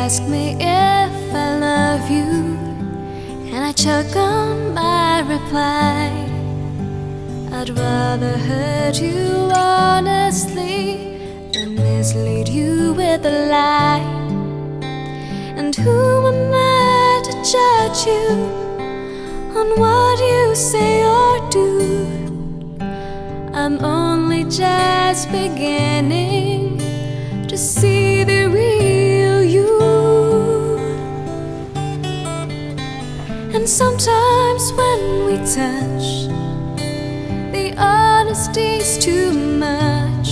ask me if I love you, and I choke on my reply. I'd rather hurt you honestly than mislead you with a lie. And who am I to judge you on what you say or do? I'm only just beginning to see the real you. And sometimes when we touch, the honesty's too much,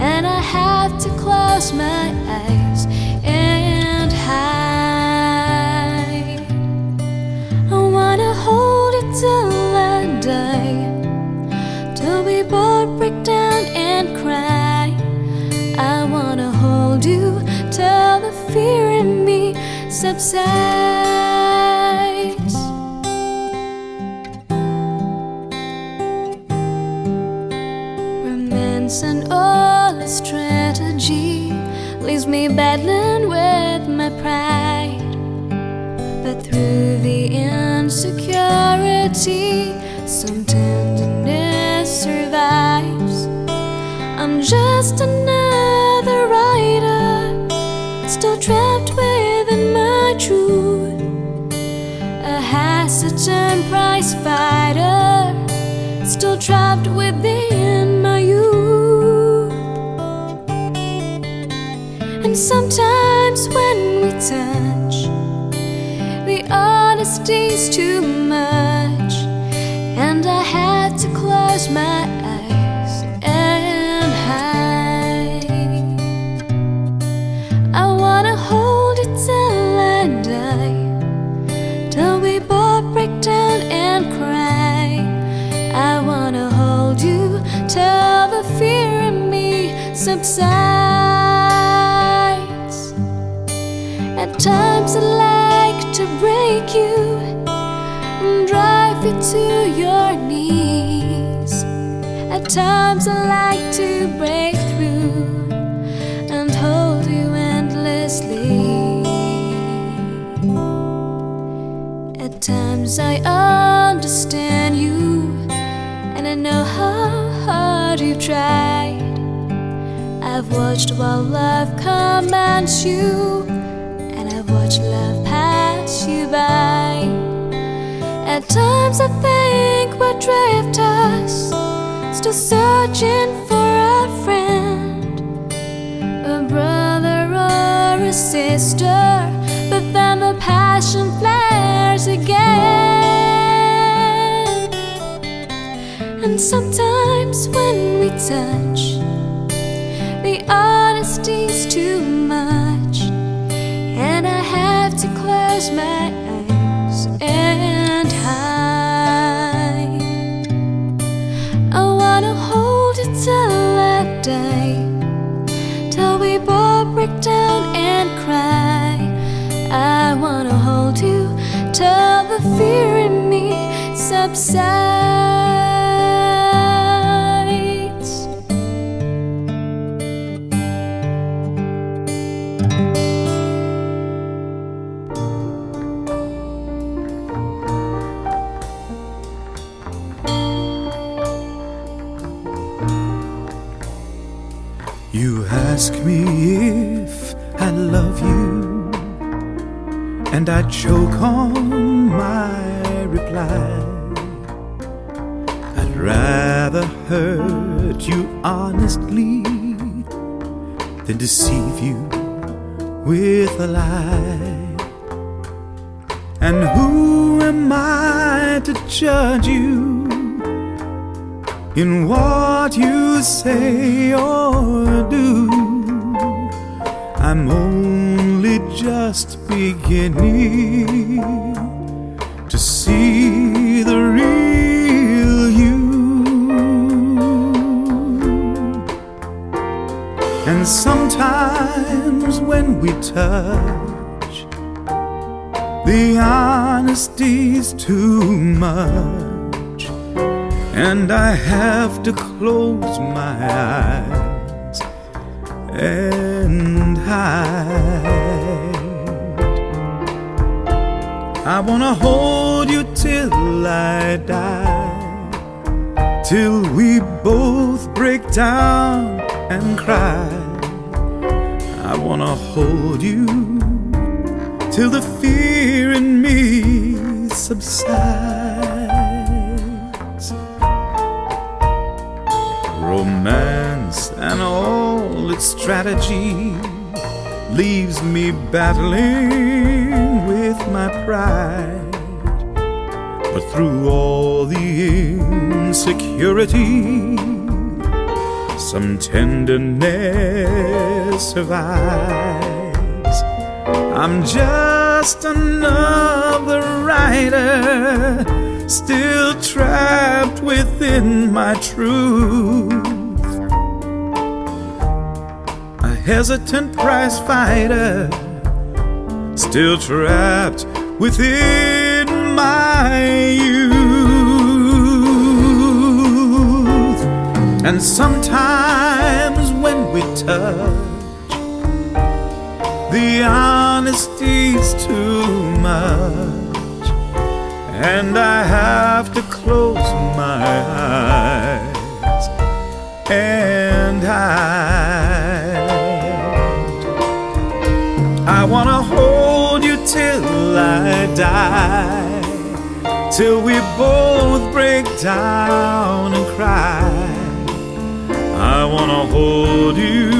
and I have to close my eyes and hide. I wanna hold you till I die, till we both break down and cry. I wanna hold you till the fear in me subsides. Romance and all its strategy leaves me battling with my pride. But through the insecurity, some tenderness survives. I'm just another writer, still trapped within my truth, a hesitant prize fighter, still trapped within my youth. And sometimes when we touch, the honesty's too much, and I have to close my eyes and hide. I wanna hold you till I die, till we both break down and cry. I wanna hold you till the fear in me subsides. At times I like to break you and drive you to your knees. At times I like to break through and hold you endlessly. At times I understand you, and I know how hard you've tried. I've watched while love commands you, and I've watched love pass you by. At times I think we're drifters, still searching for a friend, a brother or a sister, but then the passion flares again. And sometimes when we touch, the honesty's too much, and I have to close my eyes and hide. I wanna hold you till I die, till we both break down and cry. I wanna hold you till the fear in me subsides. You ask me if I love you, and I choke on my reply. I'd rather hurt you honestly than deceive you with a lie. And who am I to judge you in what you say or do? I'm only just beginning to see the real you. And sometimes when we touch, the honesty's too much, and I have to close my eyes and hide. I wanna hold you till I die, till we both break down and cry. I wanna hold you till the fear in me subsides. Romance and all its strategy leaves me battling with my pride. But through all the insecurity, some tenderness survives. I'm just another writer, still trapped within my truth. A hesitant prize fighter, still trapped within my youth. And sometimes when we touch, the honesty's too much, and I have to close my eyes and hide. I wanna hold you till I die, till we both break down and cry. I wanna hold you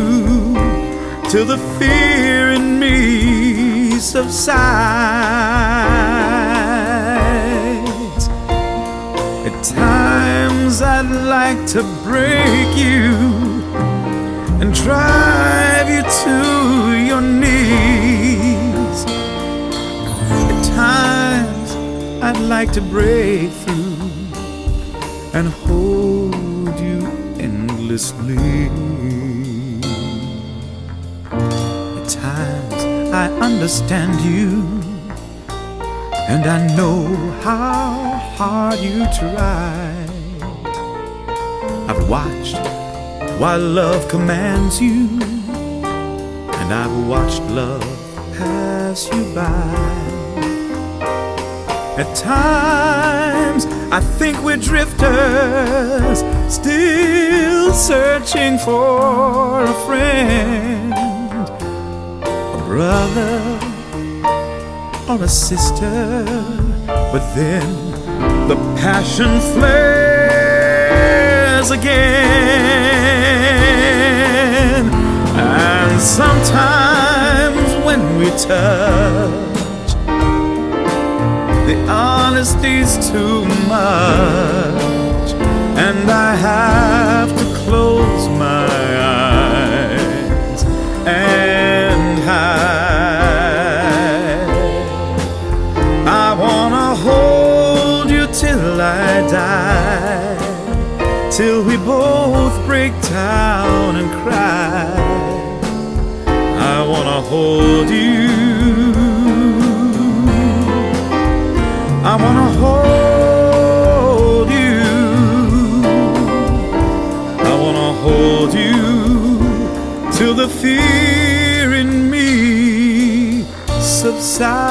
till the fear in me subsides. At times I'd like to break you and drive you to your knees. At times I'd like to break through and hold you endlessly. At times I understand you, and I know how hard you try. I've watched while love commands you, and I've watched love pass you by. At times I think we're drifters, still searching for a friend, a brother or a sister. But then the passion flares again, and sometimes when we touch, the honesty's too much, and I have to close my eyes and hide. I wanna hold you till I die, till we both break down and cry. I wanna hold you, I wanna hold you, I wanna hold you till the fear in me subsides.